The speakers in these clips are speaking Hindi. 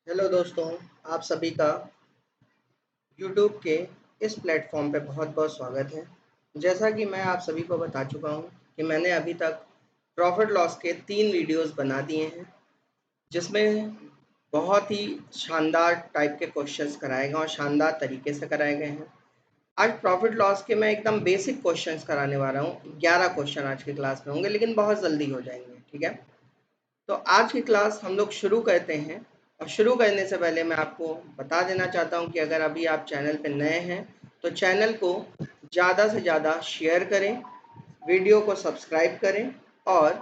हेलो दोस्तों, आप सभी का YouTube के इस प्लेटफॉर्म पे बहुत बहुत स्वागत है। जैसा कि मैं आप सभी को बता चुका हूँ कि मैंने अभी तक प्रॉफिट लॉस के 3 वीडियोस बना दिए हैं, जिसमें बहुत ही शानदार टाइप के क्वेश्चंस कराए गए और शानदार तरीके से कराए गए हैं। आज प्रॉफिट लॉस के मैं एकदम बेसिक क्वेश्चंस कराने वाला हूँ। 11 क्वेश्चन आज की क्लास में होंगे, लेकिन बहुत जल्दी हो जाएंगे। ठीक है, तो आज की क्लास हम लोग शुरू करते हैं। और शुरू करने से पहले मैं आपको बता देना चाहता हूं कि अगर अभी आप चैनल पर नए हैं तो चैनल को ज़्यादा से ज़्यादा शेयर करें, वीडियो को सब्सक्राइब करें और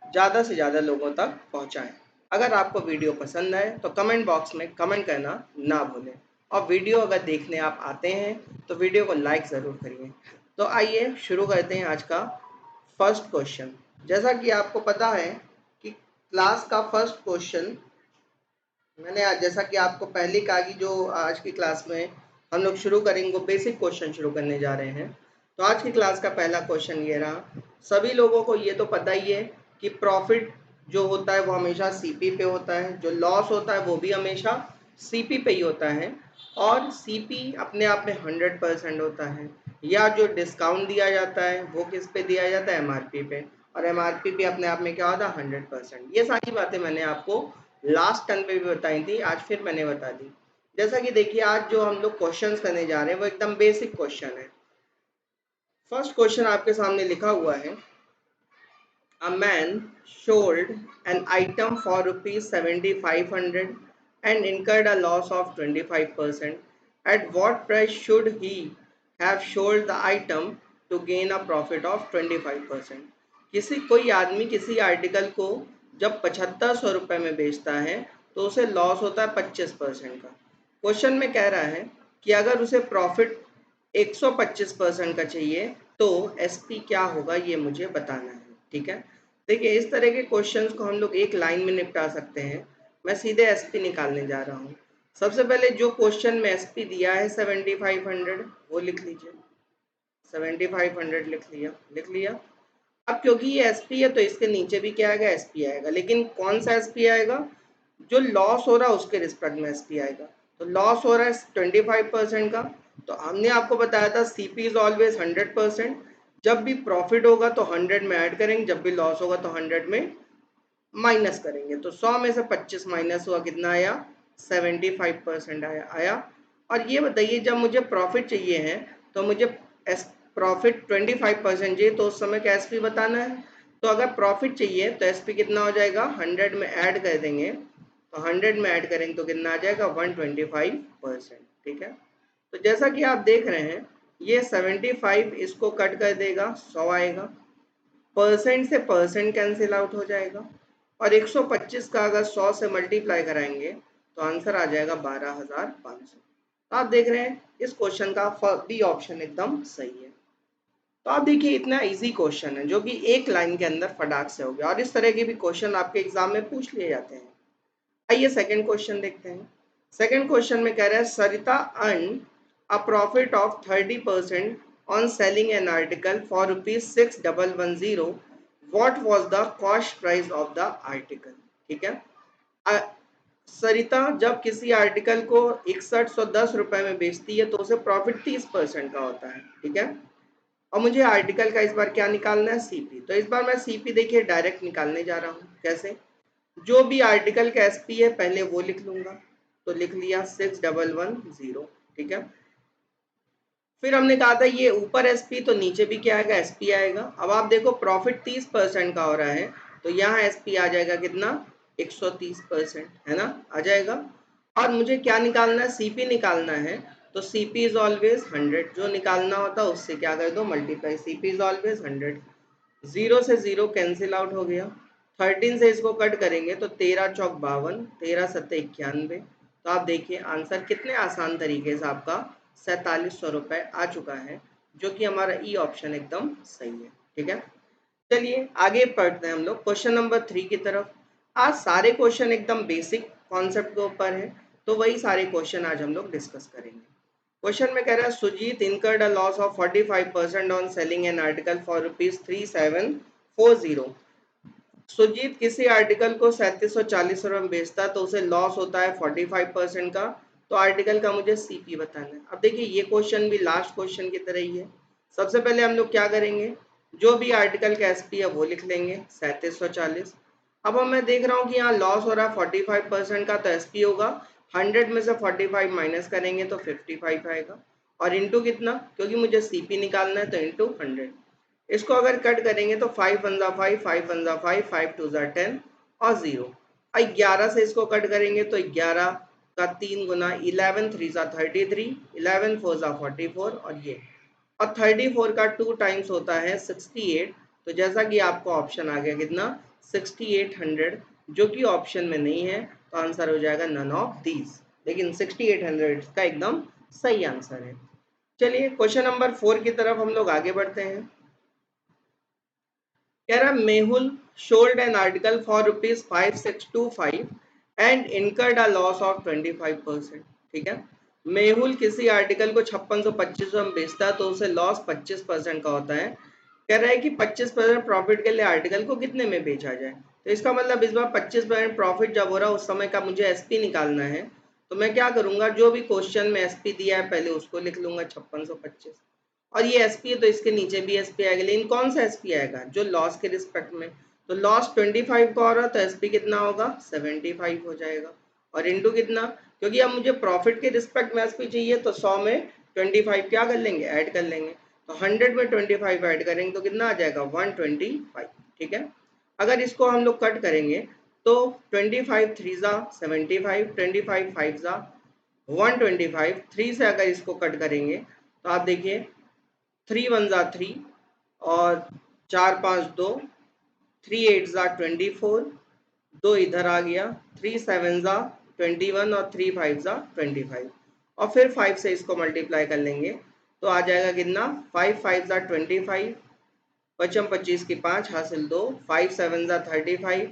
ज़्यादा से ज़्यादा लोगों तक पहुंचाएं। अगर आपको वीडियो पसंद आए तो कमेंट बॉक्स में कमेंट करना ना भूलें, और वीडियो अगर देखने आप आते हैं तो वीडियो को लाइक ज़रूर करिए। तो आइए शुरू करते हैं आज का फर्स्ट क्वेश्चन। जैसा कि आपको पता है कि क्लास का फर्स्ट क्वेश्चन मैंने आज, जैसा कि आपको पहले कहा कि जो आज की क्लास में हम लोग शुरू करेंगे वो बेसिक क्वेश्चन शुरू करने जा रहे हैं। तो आज की क्लास का पहला क्वेश्चन ये रहा। सभी लोगों को ये तो पता ही है कि प्रॉफिट जो होता है वो हमेशा सीपी पे होता है, जो लॉस होता है वो भी हमेशा सीपी पे ही होता है, और सीपी अपने आप में 100% होता है। या जो डिस्काउंट दिया जाता है वो किस पे दिया जाता है? एमआरपी पे, और एमआरपी पे अपने आप में क्या होता है? 100%। ये सारी बातें मैंने आपको लास्ट टर्न पे भी बताई थी, आज फिर मैंने बता दी। जैसा कि देखिए, आज जो हम लोग क्वेश्चंस करने जा रहे हैं वो एकदम बेसिक क्वेश्चन है। फर्स्ट क्वेश्चन आपके सामने लिखा हुआ है, a man sold an item for rupees 7500 and incurred a loss of 25%. At what price should he have sold the item to gain a profit of 25%? कोई आदमी किसी आर्टिकल को जब 7500 में बेचता है तो उसे लॉस होता है 25% का। क्वेश्चन में कह रहा है कि अगर उसे प्रॉफिट 125% का चाहिए तो एसपी क्या होगा, ये मुझे बताना है। ठीक है, देखिए इस तरह के क्वेश्चंस को हम लोग एक लाइन में निपटा सकते हैं। मैं सीधे एसपी निकालने जा रहा हूँ। सबसे पहले जो क्वेश्चन में एसपी दिया है 7500, वो लिख लीजिए। 7500 लिख लिया। अब क्योंकि ये एसपी है तो इसके नीचे भी क्या आएगा? एसपी आएगा। लेकिन कौन सा एसपी आएगा? जो लॉस हो रहा है उसके रिस्पेक्ट में एसपी आएगा। तो लॉस हो रहा है 25% का, तो हमने आपको बताया था सीपी इज ऑलवेज 100%। जब भी प्रॉफिट होगा तो 100 में ऐड करेंगे, जब भी लॉस होगा तो 100 में माइनस करेंगे। तो 100 में से 25 माइनस हुआ, कितना आया? 75% आया। और ये बताइए, जब मुझे प्रॉफिट चाहिए है तो मुझे प्रॉफिट 25% चाहिए, तो उस समय का एसपी बताना है। तो अगर प्रॉफिट चाहिए तो एसपी कितना हो जाएगा? 100 में ऐड कर देंगे, तो 100 में ऐड करेंगे तो कितना आ जाएगा? 125%। ठीक है, तो जैसा कि आप देख रहे हैं ये 75 इसको कट कर देगा, 100 आएगा। परसेंट से परसेंट कैंसिल आउट हो जाएगा, और 125 का अगर 100 से मल्टीप्लाई कराएंगे तो आंसर आ जाएगा 12,500। तो आप देख रहे हैं इस क्वेश्चन का बी ऑप्शन एकदम सही है। तो आप देखिए इतना इजी क्वेश्चन है जो कि एक लाइन के अंदर फटाक से हो गया, और इस तरह के भी क्वेश्चन आपके एग्जाम में पूछ लिए जाते हैं। आइए सेकंड क्वेश्चन देखते हैं। सेकंड क्वेश्चन में कह रहा है, Sarita earn a profit of 30% on selling an article for ₹6110। What was the cost price of the article? ठीक है, सरिता जब किसी आर्टिकल को 6110 में बेचती है तो उसे प्रॉफिट 30% का होता है। ठीक है, और मुझे आर्टिकल का इस बार क्या निकालना है? सीपी। तो इस बार मैं सीपी देखिए डायरेक्ट निकालने जा रहा हूँ। कैसे? जो भी आर्टिकल का एसपी है पहले वो लिख लूंगा, तो लिख लिया 6110। ठीक है, फिर हमने कहा था ये ऊपर एसपी तो नीचे भी क्या आएगा? एसपी आएगा। अब आप देखो प्रॉफिट 30% का हो रहा है तो यहाँ एसपी आ जाएगा कितना? 130%, है ना? आ जाएगा। और मुझे क्या निकालना है? सीपी निकालना है। तो सीपी इज ऑलवेज 100, जो निकालना होता है उससे क्या कर दो? मल्टीप्लाई। CP is always 100। 0 से 0 कैंसिल आउट हो गया। 13 से इसको कट करेंगे तो 13 चौक 52, 13 सत्ते 91। तो आप देखिए आंसर कितने आसान तरीके से आपका 4700 रुपये आ चुका है, जो कि हमारा ई ऑप्शन एकदम सही है। ठीक है, चलिए आगे पढ़ते हैं हम लोग क्वेश्चन नंबर 3 की तरफ। आज सारे क्वेश्चन एकदम बेसिक कॉन्सेप्ट के ऊपर है, तो वही सारे क्वेश्चन आज हम लोग डिस्कस करेंगे। क्वेश्चन में कह रहा है, Sujit incurred a loss of 45% on selling an article for ₹3740। Sujit किसी आर्टिकल को 3740 रुपये में बेचता तो उसे लॉस होता है 45% का। तो आर्टिकल का मुझे सीपी बताना है। अब देखिए ये क्वेश्चन भी लास्ट क्वेश्चन की तरह ही है। सबसे पहले हम लोग क्या करेंगे, जो भी आर्टिकल का एसपी है वो लिख लेंगे 3740। अब मैं देख रहा हूँ कि यहाँ लॉस हो रहा है 45% का, तो एसपी होगा 100 में से 45 माइनस करेंगे तो 55 आएगा, और इंटू कितना, क्योंकि मुझे सीपी निकालना है तो इंटू 100। इसको अगर कट करेंगे तो 5 1 5, 5 1 5, 5 2 10 और 0। 11 से इसको कट करेंगे तो 11 का 3 गुना, 11 3 33, 11 4 44, और ये और 34 का 2 टाइम्स होता है 68। तो जैसा कि आपको ऑप्शन आ गया कितना, 6800, जो कि ऑप्शन में नहीं है, तो आंसर हो जाएगा नन ऑफ दीज। लेकिन 6800 का एकदम सही आंसर है। चलिए क्वेश्चन नंबर 4 की तरफ हम लोग आगे बढ़ते हैं। कह रहा Mehul sold N article for ₹5625 and incurred a loss of 25%। ठीक है, मेहुल किसी आर्टिकल को 5625 में बेचता है तो उसे लॉस 25% का होता है। कह रहा है कि 25% प्रॉफिट के लिए आर्टिकल को कितने में बेचा जाए। तो इसका मतलब इस बार 25% प्रॉफिट जब हो रहा है उस समय का मुझे एसपी निकालना है। तो मैं क्या करूंगा, जो भी क्वेश्चन में एसपी दिया है पहले उसको लिख लूंगा 5625, और ये एसपी है तो इसके नीचे भी एसपी आएगा। लेकिन कौन सा एसपी आएगा, जो लॉस के रिस्पेक्ट में, तो लॉस 25 का हो रहा है तो एसपी कितना होगा 75 हो जाएगा, और इंटू कितना, क्योंकि अब मुझे प्रॉफिट के रिस्पेक्ट में एसपी चाहिए तो 100 में 25 क्या कर लेंगे, ऐड कर लेंगे। तो 100 में 25 ऐड करेंगे तो कितना आ जाएगा 125। ठीक है, अगर इसको हम लोग कट करेंगे तो 25 3 जा 75, 25 5 जा 125, 3 से अगर इसको कट करेंगे तो आप देखिए 3 1 जा 3, और 4 5 2, 3 8 जा 24, 2 इधर आ गया, 3 7 जा 21, और 3 5 जा 25, और फिर 5 से इसको मल्टीप्लाई कर लेंगे तो आ जाएगा कितना, 5 5 जा 25, पचम 25 की 5 हासिल 2, 5 7 जा 35,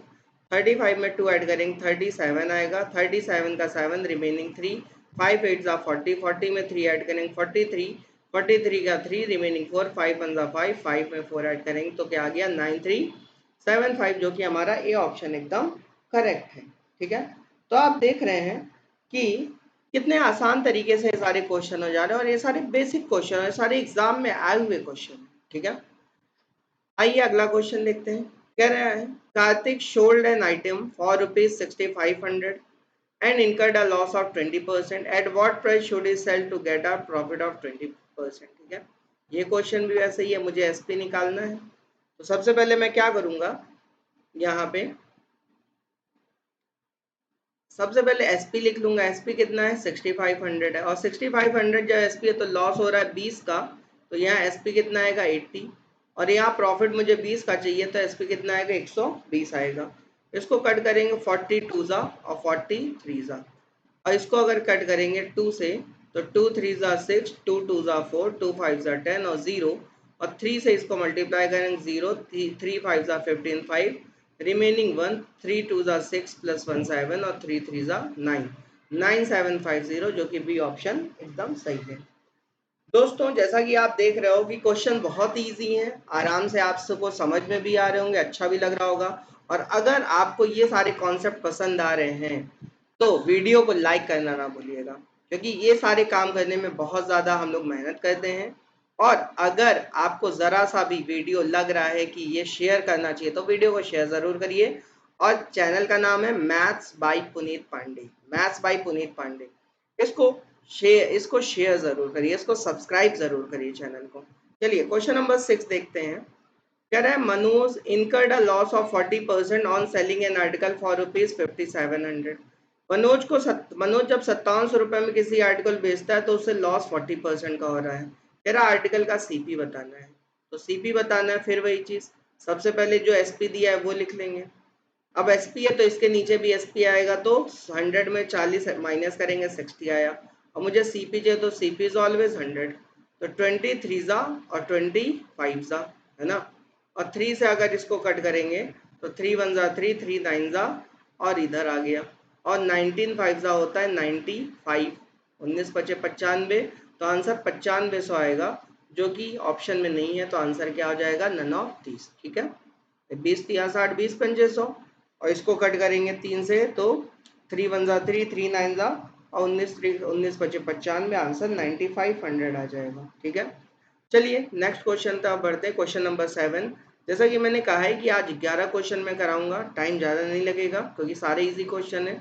35 में 2 ऐड करेंगे 37 आएगा, 37 का 7 रिमेनिंग 3, 5 8 जा 40, 40 में 3 ऐड करेंगे 43, 43 का 3 रिमेनिंग 4, 5 1 जा 5, 5 में 4 ऐड करेंगे तो क्या आ गया 9375, जो कि हमारा ए ऑप्शन एकदम करेक्ट है। ठीक है, तो आप देख रहे हैं कि कितने आसान तरीके से ये सारे क्वेश्चन हो जा रहे हैं, और ये सारे बेसिक क्वेश्चन है, सारे एग्जाम में आए हुए क्वेश्चन। ठीक है, आइए अगला क्वेश्चन देखते हैं। कह रहा है Kartik sold an item for ₹6500 and incurred a loss of 20%, at what price should he sell to get a profit of 20%। ठीक है, ये क्वेश्चन भी वैसे ही है, मुझे एसपी निकालना है। तो सबसे पहले मैं क्या करूंगा, यहाँ पे सबसे पहले एसपी लिख लूंगा। एसपी कितना है 6500 है, और 6500 जब एसपी है तो लॉस हो रहा है 20 का, तो यहाँ एसपी कितना आएगा 80, और यहाँ प्रॉफिट मुझे 20 का चाहिए तो एसपी कितना आएगा 120 आएगा। इसको कट करेंगे 42 जा और 43 जा, और इसको अगर कट करेंगे 2 से तो 2 3 जा 6, 2 2 जा 4, 2 5 जा 10 और 0, और 3 से इसको मल्टीप्लाई करेंगे 0, 3 5 जा 15 5, रिमेनिंग 1, 3 2 जा 6 प्लस 1 7, और 3 3 जा 9, 9750, जो कि बी ऑप्शन एकदम सही है। दोस्तों जैसा कि आप देख रहे हो कि क्वेश्चन बहुत इजी हैं, आराम से आप सबको समझ में भी आ रहे होंगे, अच्छा भी लग रहा होगा। और अगर आपको ये सारे कॉन्सेप्ट पसंद आ रहे हैं तो वीडियो को लाइक करना ना भूलिएगा, क्योंकि ये सारे काम करने में बहुत ज़्यादा हम लोग मेहनत करते हैं। और अगर आपको ज़रा सा भी वीडियो लग रहा है कि ये शेयर करना चाहिए तो वीडियो को शेयर ज़रूर करिए। और चैनल का नाम है maths by Puneet Pandey, maths by Puneet Pandey. इसको शेयर जरूर करिए, इसको सब्सक्राइब जरूर करिए चैनल को। चलिए क्वेश्चन नंबर 6 देखते हैं। कह रहा है Manoj incurred a loss of 40% on selling an article for ₹5700। Manoj जब 5700 में किसी आर्टिकल बेचता है तो उससे लॉस 40% का हो रहा है। कह रहा आर्टिकल का सीपी बताना है। तो सीपी बताना है, फिर वही चीज, सबसे पहले जो एसपी दिया है वो लिख लेंगे। अब एसपी है तो इसके नीचे भी एसपी आएगा, तो 100 में 40 माइनस करेंगे 60 आया, और मुझे सीपी चाहिए तो सीपी इज ऑलवेज 100, तो 23 जा और 25 जा, है ना। और 3 से अगर इसको कट करेंगे तो 3 1 जा 3, 3 9 जा, और इधर आ गया, और 19 5 जा होता है 95, 19 पचे 95, तो आंसर 9500 आएगा, जो कि ऑप्शन में नहीं है, तो आंसर क्या हो जाएगा नन ऑफ दिस। ठीक है, 20 तिया 60, 20 पंजे 100, और इसको कट करेंगे 3 से तो 3 1 जा 3, 3 9 जा और 19 19 पचे 95, आंसर 9500 आ जाएगा। ठीक है, चलिए नेक्स्ट क्वेश्चन तक बढ़ते हैं। Question number 7। जैसा कि मैंने कहा है कि आज 11 क्वेश्चन में कराऊंगा, टाइम ज़्यादा नहीं लगेगा क्योंकि सारे इजी क्वेश्चन है।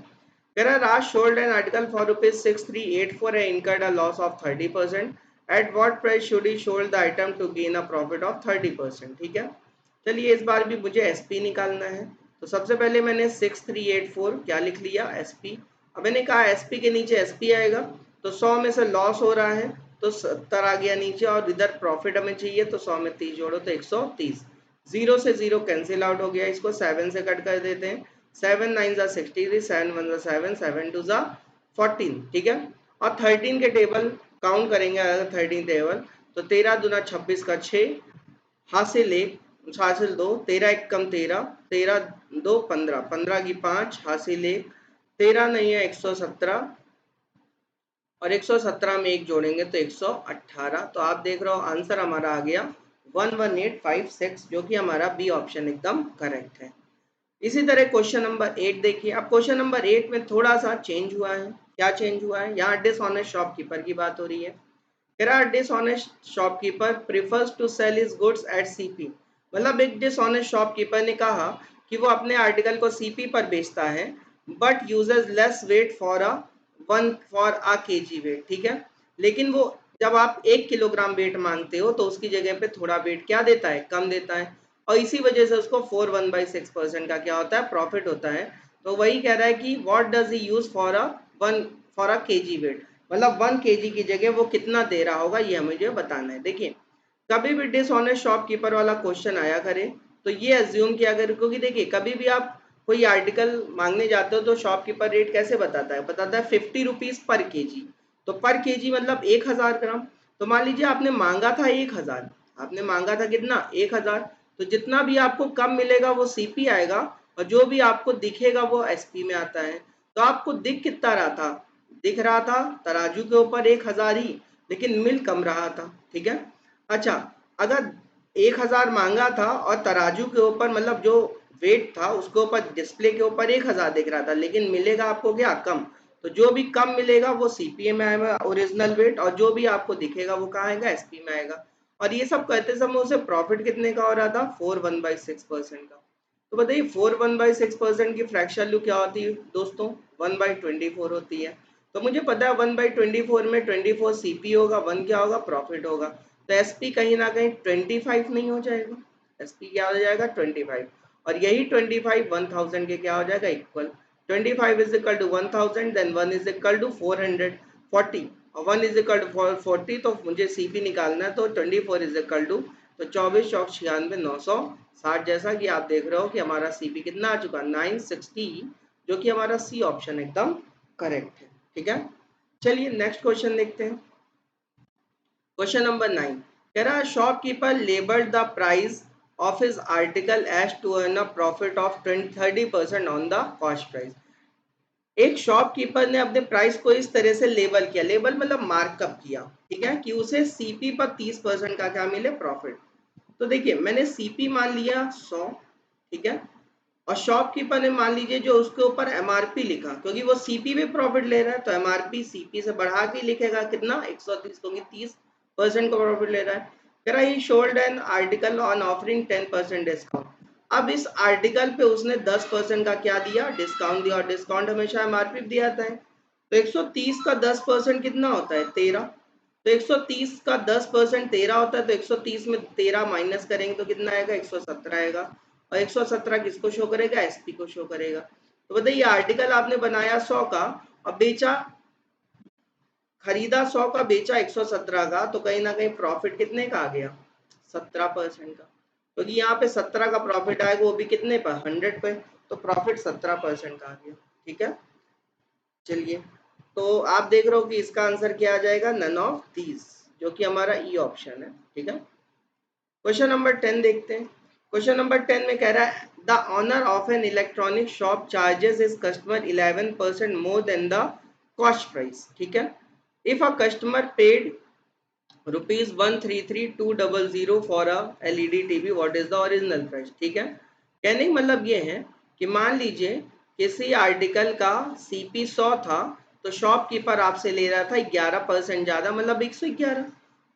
कह रहा Raj sold an article for ₹6384 and incurred a loss of 30%. At what price should he sold the item to gain a profit of 30%? ठीक है, चलिए इस बार भी मुझे SP निकालना है। तो सबसे पहले मैंने 6384 क्या लिख लिया, SP। अब मैंने कहा SP के नीचे SP आएगा, तो 100 में से लॉस हो रहा है तो 70 आ गया नीचे, और इधर प्रॉफिट हमें चाहिए तो 100 में 30 जोड़ो तो 130। 0 से 0 कैंसिल आउट हो गया, इसको 7 से कट कर देते हैं। 7 9 जा 63, 7 1 जा 7, 7 2 जा 14। ठीक है, और 13 के टेबल काउंट करेंगे अगर 13 टेबल, तो 13 दूना 26 का 6, हासिल 1, हासिल 2, 13 1 कम 13, 13 2 15, 15 की 5, हासिल 1, 13 नहीं है 117, और 117 में 1 जोड़ेंगे तो 118। तो आप देख रहे हो आंसर हमारा आ गया 11856, जो कि हमारा बी ऑप्शन एकदम करेक्ट है। इसी तरह क्वेश्चन नंबर 8 देखिए। अब क्वेश्चन नंबर 8 में थोड़ा सा चेंज हुआ है। क्या चेंज हुआ है, यहाँ डिसऑनेस्ट शॉपकीपर की बात हो रही है। कह रहा dishonest shopkeeper prefers to sell his goods at CP. मतलब एक डिसऑनेस्ट शॉपकीपर ने कहा कि वो अपने आर्टिकल को सीपी पर बेचता है, but uses less weight for a KG weight. ठीक है, लेकिन वो जब आप 1 किलोग्राम वेट मांगते हो तो उसकी जगह पे थोड़ा वेट क्या देता है, कम देता है, और इसी वजह से उसको 4/1/6% का क्या होता है, प्रॉफिट होता है। तो वही कह रहा है कि what does he use for a KG weight, मतलब 1 kg की जगह वो कितना दे रहा होगा, ये मुझे बताना है। देखिए कभी भी डिसऑनेस्ट शॉपकीपर वाला क्वेश्चन आया करे तो ये अज्यूम किया करे, क्योंकि देखिए कभी भी आप कोई आर्टिकल मांगने जाते हो तो शॉपकीपर रेट कैसे बताता है, बताता है 50 रुपीज पर केजी। तो पर केजी मतलब 1000 ग्राम। तो मान लीजिए आपने मांगा था 1000, आपने मांगा था कितना, 1000, तो जितना भी आपको कम मिलेगा वो सीपी आएगा, और जो भी आपको दिखेगा वो एसपी में आता है। तो आपको दिख कितना रहा था, दिख रहा था तराजू के ऊपर 1000 ही, लेकिन मिल कम रहा था। ठीक है, अच्छा, अगर 1000 मांगा था और तराजू के ऊपर मतलब जो वेट था उसके ऊपर डिस्प्ले के ऊपर 1000 दिख रहा था, लेकिन मिलेगा आपको क्या, कम। तो जो भी कम मिलेगा वो सीपीए में आएगा, ओरिजिनल वेट, और जो भी आपको दिखेगा वो कहाँ आएगा, एसपी में आएगा। और ये सब करते समय उसे प्रॉफिट कितने का हो रहा था, 4/1/6% का। तो बताइए 4/1/6% की फ्रैक्शन वैल्यू क्या होती है दोस्तों, 1/24 होती है। तो मुझे पता है 1/24 में 24 सीपी होगा, 1 क्या होगा, प्रॉफिट होगा। तो एसपी कहीं ना कहीं 25 नहीं हो जाएगा, एसपी क्या हो जाएगा, 25, और यही 25 1000 के क्या हो जाएगा, equal. 25 is equal to 1000, then 1 is equal to 440, और 1 इज इक्वल टू 440, तो मुझे सीपी निकालना है, तो 24 इज इक्वल टू, तो 24 चौक 96 960, जैसा कि आप देख रहे हो कि हमारा सीपी कितना आ चुका, 960, जो कि हमारा सी ऑप्शन एकदम करेक्ट है। ठीक है, चलिए नेक्स्ट क्वेश्चन देखते हैं। क्वेश्चन नंबर 9 कह रहा है shopkeeper labelled the price of his article as to earn a profit of 30% on the cost price. एक शॉपकीपर ने अपने प्राइस को इस तरह से लेबल किया, लेबल मतलब मार्कअप किया, ठीक है, कि उसे सीपी पर 30% का क्या मिले, प्रॉफिट। तो देखिए मैंने सीपी मान लिया 100, ठीक है, और शॉपकीपर ने मान लीजिए जो उसके ऊपर एमआरपी लिखा, क्योंकि वो सीपी में प्रॉफिट ले रहा है तो एमआरपी सीपी से बढ़ा के लिखेगा कितना, 130, क्योंकि 30% का प्रॉफिट ले रहा है। कह रहा ही sold an article on offering 10% discount. अब इस आर्टिकल पे उसने 10% का क्या दिया, डिस्काउंट दिया, और डिस्काउंट हमेशा एमआरपी दिया जाता है। तो 130 का 10% कितना होता है, 13। तो 130 का 10% 13 होता है, तो 130 में 13 माइनस करेंगे तो कितना आएगा, 117 आएगा, और 117 किसको शो करेगा, एसपी को शो करेगा। तो बताइए आर्टिकल आपने बनाया 100 का और बेचा, खरीदा 100 का, बेचा 117 का, तो कहीं ना कहीं प्रॉफिट कितने का आ गया, 17% का। क्योंकि यहाँ पे 17 का प्रॉफिट आएगा, वो भी कितने पर, 100 पे, तो प्रॉफिट 17% का आ गया। ठीक है, चलिए, तो आप देख रहे हो कि इसका आंसर क्या आ जाएगा, नन ऑफ दीज, जो कि हमारा ई ऑप्शन है। ठीक है, क्वेश्चन नंबर 10 देखते हैं। क्वेश्चन नंबर 10 में कह रहा है the owner of an electronic shop charges his customer 11% more than the cost price. ठीक है, if a customer paid rupees 133,200 for a LED TV, what is the original price. ठीक है, कहने का मतलब ये है कि मान लीजिए किसी आर्टिकल का CP 100 था, तो शॉपकीपर आपसे ले रहा था 11% ज़्यादा, मतलब 111,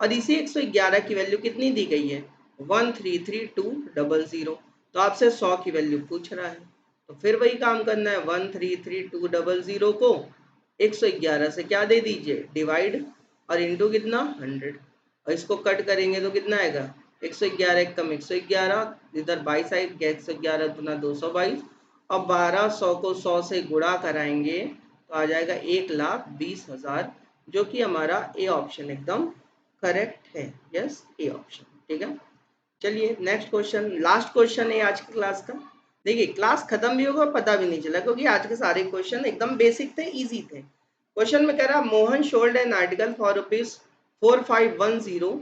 और इसी 111 की वैल्यू कितनी दी गई है, 133200, तो आपसे 100 की वैल्यू पूछ रहा है। तो फिर वही काम करना है, 133200 को 111 से क्या दे दीजिए, डिवाइड, और इंटू कितना, 100, और इसको कट करेंगे तो कितना आएगा, 111 एक कम 111, इधर 22 आएगा, 111 गुना 222, और 1200 को 100 से गुणा कराएंगे तो आ जाएगा 1,20,000, जो कि हमारा ए ऑप्शन एकदम करेक्ट है। यस, ए ऑप्शन, ठीक है। चलिए नेक्स्ट क्वेश्चन, लास्ट क्वेश्चन है आज की क्लास का। देखिए क्लास खत्म भी होगा पता भी नहीं चला, क्योंकि आज के सारे क्वेश्चन एकदम बेसिक थे, इजी थे। क्वेश्चन में कह रहा Mohan sold N article for ₹4510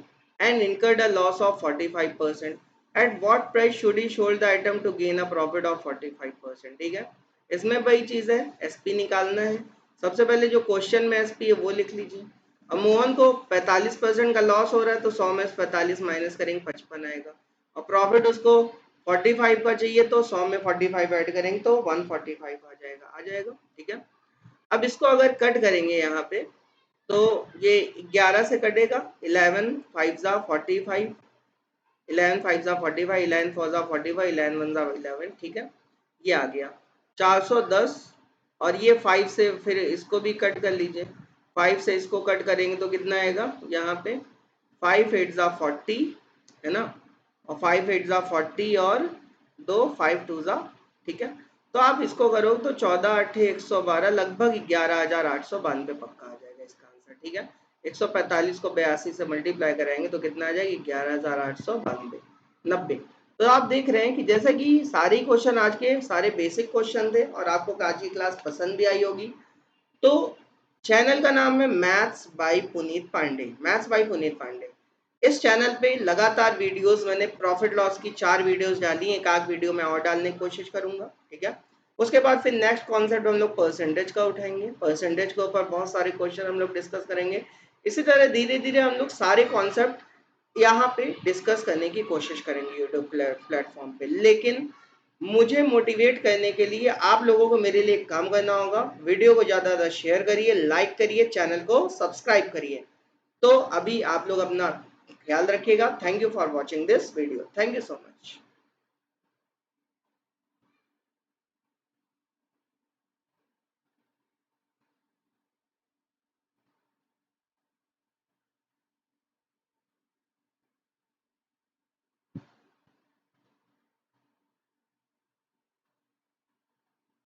and incurred a loss of 45%. At what price should he sold the item to gain a profit of 45%? ठीक है, इसमें वही चीज है, एसपी निकालना है। सबसे पहले जो क्वेश्चन में एसपी है वो लिख लीजिए। अब मोहन को 45% का लॉस हो रहा है, तो 100 में 45 माइनस करेंगे 55 आएगा, और प्रॉफिट उसको 45 का चाहिए, तो 100 में 45 ऐड करेंगे तो 145 आ जाएगा, ठीक है। अब इसको अगर कट करेंगे यहाँ पे, तो ये 11 से कटेगा, 11 5 जा 45, 11 5 जा 45, 11 4 जा 45, 11 1 जा 11, ठीक है। ये आ गया 410, और ये 5 से फिर इसको भी कट कर लीजिए, 5 से इसको कट करेंगे तो कितना आएगा यहाँ पे, 5 8 जा 40, है ना, और 5 8 जा 40, और 2 5 2 जा, ठीक है। तो आप इसको करोगे तो 14 8 112, लगभग 11,892 पक्का आ जाएगा इसका आंसर, ठीक है। 145 को 82 से मल्टीप्लाई कराएंगे तो कितना आ जाएगी, 11,892 90। तो आप देख रहे हैं कि जैसे कि सारे क्वेश्चन आज के सारे बेसिक क्वेश्चन थे, और आपको आज की क्लास पसंद भी आई होगी। तो चैनल का नाम है maths by Puneet Pandey, maths by Puneet Pandey. इस चैनल पे लगातार वीडियोस, मैंने प्रॉफिट लॉस की 4 वीडियोस डाली हैं, एक आध वीडियो मैं और डालने की कोशिश करूंगा, ठीक है। उसके बाद फिर नेक्स्ट कॉन्सेप्ट हम लोग परसेंटेज का उठाएंगे, परसेंटेज के ऊपर बहुत सारे क्वेश्चन हम लोग डिस्कस करेंगे। इसी तरह धीरे धीरे हम लोग सारे कॉन्सेप्ट यहाँ पे डिस्कस करने की कोशिश करेंगे यूट्यूब प्लेटफॉर्म पे। लेकिन मुझे मोटिवेट करने के लिए आप लोगों को मेरे लिए एक काम करना होगा, वीडियो को ज़्यादा ज़्यादा शेयर करिए, लाइक करिए, चैनल को सब्सक्राइब करिए। तो अभी आप लोग अपना ख्याल रखिएगा। Thank you for watching this video, thank you so much.